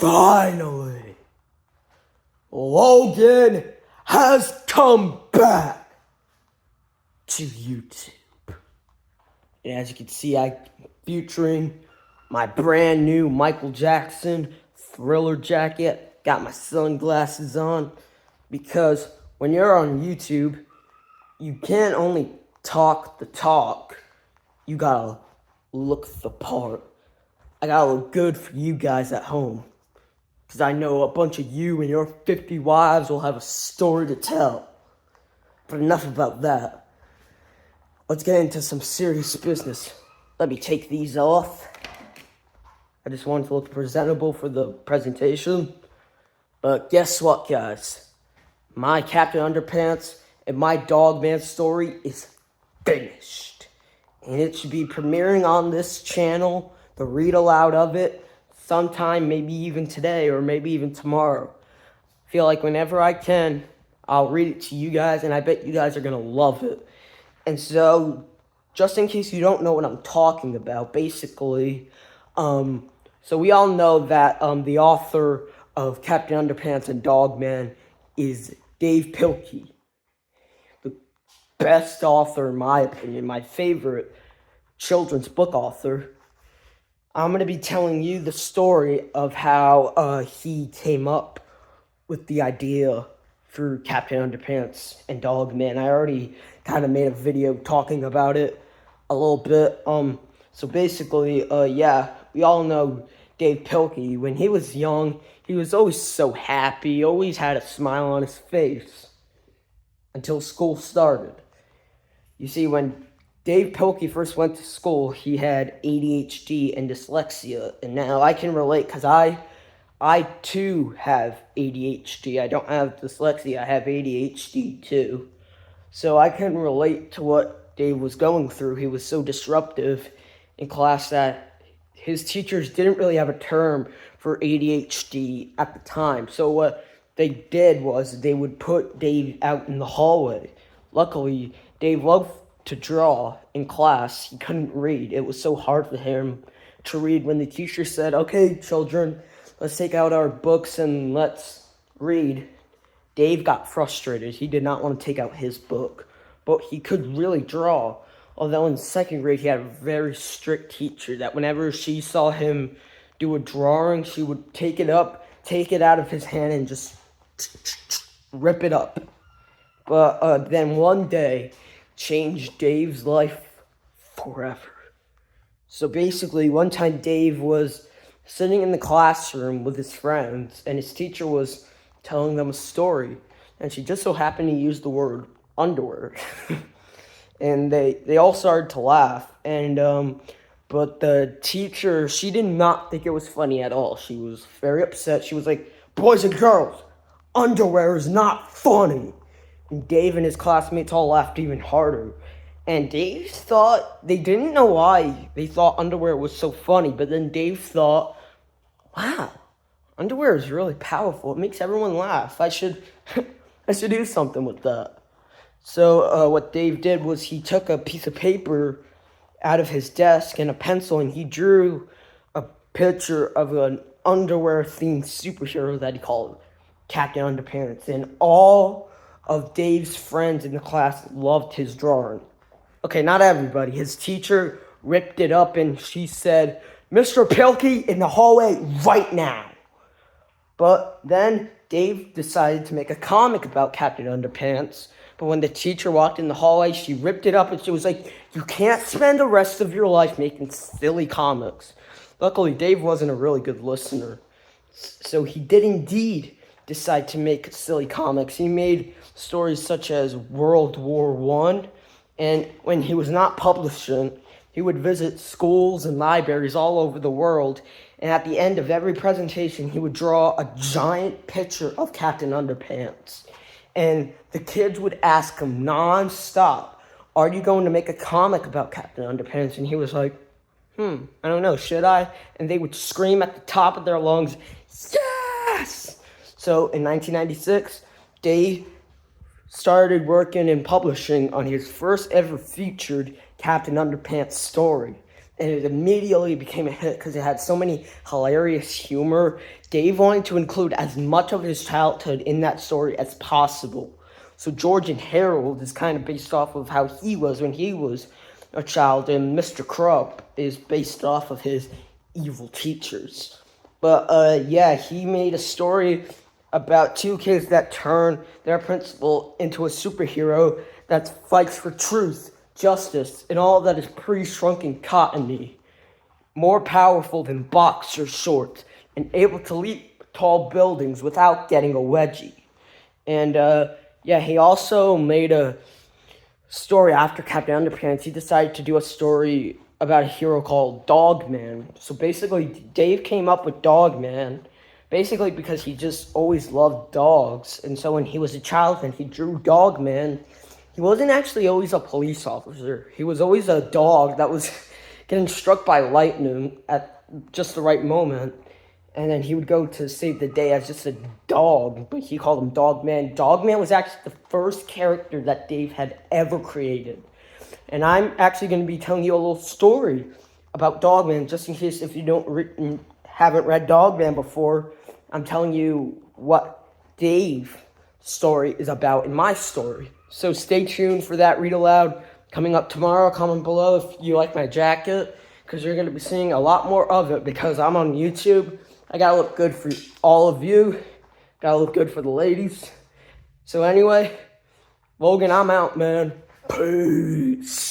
Finally, Logan has come back to YouTube. And as you can see, I'm featuring my brand new Michael Jackson Thriller jacket. Got my sunglasses on because when you're on YouTube, you can't only talk the talk, you gotta look the part. I gotta look good for you guys at home. Because I know a bunch of you and your 50 wives will have a story to tell. But enough about that. Let's get into some serious business. Let me take these off. I just wanted to look presentable for the presentation. But guess what, guys? My Captain Underpants and my Dogman story is finished. And it should be premiering on this channel, the read aloud of it, sometime, maybe even today or maybe even tomorrow. I feel like whenever I can, I'll read it to you guys, and I bet you guys are going to love it. And so, just in case you don't know what I'm talking about, basically, so we all know that the author of Captain Underpants and Dogman is Dave Pilkey. The best author, in my opinion, my favorite children's book author. I'm going to be telling you the story of how he came up with the idea for Captain Underpants and Dogman. I already kind of made a video talking about it a little bit. So basically, yeah, we all know Dave Pilkey. When he was young, he was always so happy, always had a smile on his face until school started. You see, when Dave Pilkey first went to school, he had ADHD and dyslexia, and now I can relate because I too have ADHD. I don't have dyslexia, I have ADHD too. So I can relate to what Dave was going through. He was so disruptive in class that his teachers didn't really have a term for ADHD at the time. So what they did was they would put Dave out in the hallway. Luckily, Dave loved to draw in class. He couldn't read. It was so hard for him to read. When the teacher said, "Okay, children, let's take out our books and let's read," Dave got frustrated. He did not want to take out his book, but he could really draw. Although in second grade, he had a very strict teacher that whenever she saw him do a drawing, she would take it out of his hand and just rip it up. But then one day changed Dave's life forever. So basically, one time Dave was sitting in the classroom with his friends, and his teacher was telling them a story, and she just so happened to use the word underwear. And they all started to laugh, and but the teacher, she did not think it was funny at all. She was very upset. She was like, "Boys and girls, underwear is not funny." And Dave and his classmates all laughed even harder. And Dave thought, they didn't know why they thought underwear was so funny, but then Dave thought, wow, underwear is really powerful. It makes everyone laugh. I should do something with that. So what Dave did was he took a piece of paper out of his desk and a pencil, and he drew a picture of an underwear-themed superhero that he called Captain Underpants. And all of Dave's friends in the class loved his drawing. Okay, not everybody. His teacher ripped it up, and she said, "Mr. Pilkey, in the hallway right now." But then Dave decided to make a comic about Captain Underpants. But when the teacher walked in the hallway, she ripped it up, and she was like, "You can't spend the rest of your life making silly comics." Luckily, Dave wasn't a really good listener. So he did indeed decide to make silly comics. He made stories such as World War I, and when he was not publishing, he would visit schools and libraries all over the world, and at the end of every presentation, he would draw a giant picture of Captain Underpants. And the kids would ask him non-stop, "Are you going to make a comic about Captain Underpants?" And he was like, I don't know, should I? And they would scream at the top of their lungs, "Yes!" So in 1996, Dave started working and publishing on his first ever featured Captain Underpants story. and it immediately became a hit because it had so many hilarious humor. Dave wanted to include as much of his childhood in that story as possible. So George and Harold is kind of based off of how he was when he was a child, and Mr. Krupp is based off of his evil teachers. But yeah, he made a story about two kids that turn their principal into a superhero that fights for truth, justice, and all that is pre-shrunken cottony. More powerful than boxer shorts, and able to leap tall buildings without getting a wedgie. And yeah, he also made a story after Captain Underpants. He decided to do a story about a hero called Dogman. So basically, Dave came up with Dogman basically because he just always loved dogs. And so when he was a child and he drew Dogman, he wasn't actually always a police officer. He was always a dog that was getting struck by lightning at just the right moment. And then he would go to save the day as just a dog, but he called him Dogman. Dogman was actually the first character that Dave had ever created. And I'm actually going to be telling you a little story about Dogman, just in case if you haven't read Dogman before. I'm telling you what Dave's story is about in my story. So stay tuned for that read aloud coming up tomorrow. Comment below if you like my jacket, because you're going to be seeing a lot more of it because I'm on YouTube. I gotta look good for all of you. Gotta look good for the ladies. So anyway, Logan, I'm out, man. Peace.